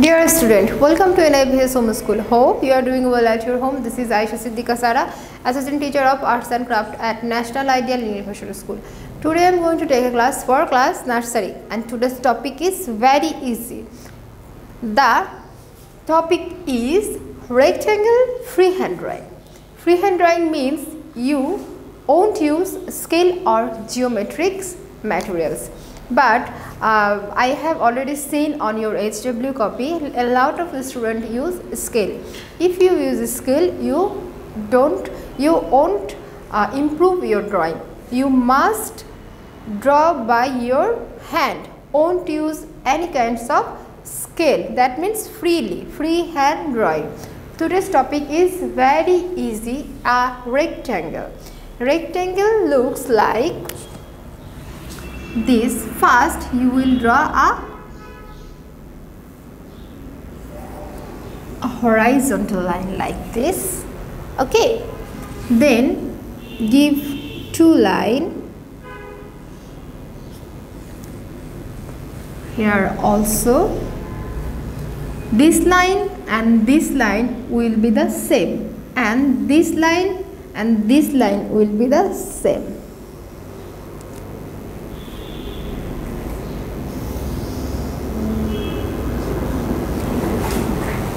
Dear student, welcome to NIBS Home School. Hope you are doing well at your home. This is Ayesha Siddiqua, Assistant Teacher of Arts and Craft at National Ideal University School. Today I am going to take a class for class nursery, and today's topic is very easy. The topic is rectangle freehand drawing. Freehand drawing means you won't use scale or geometric materials. But I have already seen on your HW copy a lot of the students use scale. If you use scale, you won't improve your drawing. You must draw by your hand. Won't use any kinds of scale. That means freehand drawing. Today's topic is very easy. A rectangle. Rectangle looks like this. First you will draw a horizontal line like this, okay, then give two lines here also. This line and this line will be the same, and this line and this line will be the same.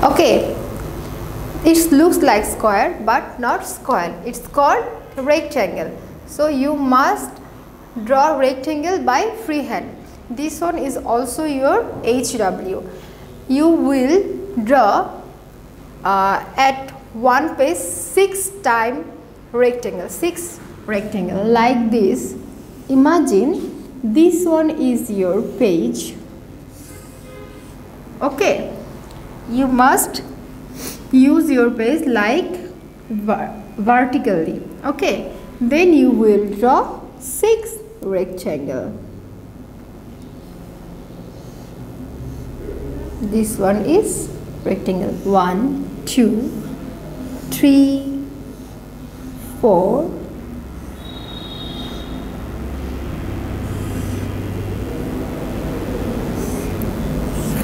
Okay, it looks like square but not square. It's called rectangle. So you must draw rectangle by freehand. This one is also your HW. You will draw at one page 6 times rectangle, 6 rectangle like this. Imagine this one is your page. Okay. You must use your page like vertically, okay, then you will draw 6 rectangle. This one is rectangle 1, 2, 3, 4,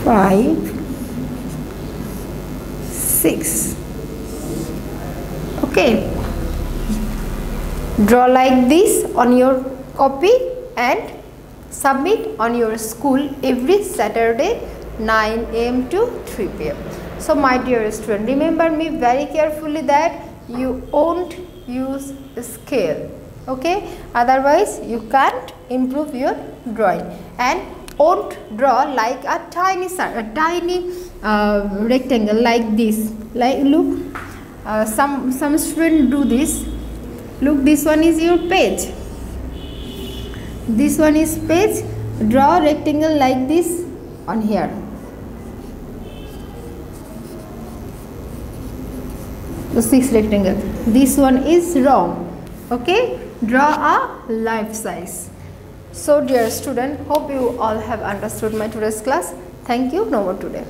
5, 6. Okay, draw like this on your copy and submit on your school every Saturday 9 AM to 3 PM. So my dear student, remember me very carefully that you won't use scale, okay, otherwise you can't improve your drawing, and won't draw like a tiny rectangle like this. Like look, some students do this. Look, this one is your page. This one is page. Draw rectangle like this on here. The 6 rectangle. This one is wrong. Okay, draw a life size. So dear student, hope you all have understood my today's class. Thank you. No more today.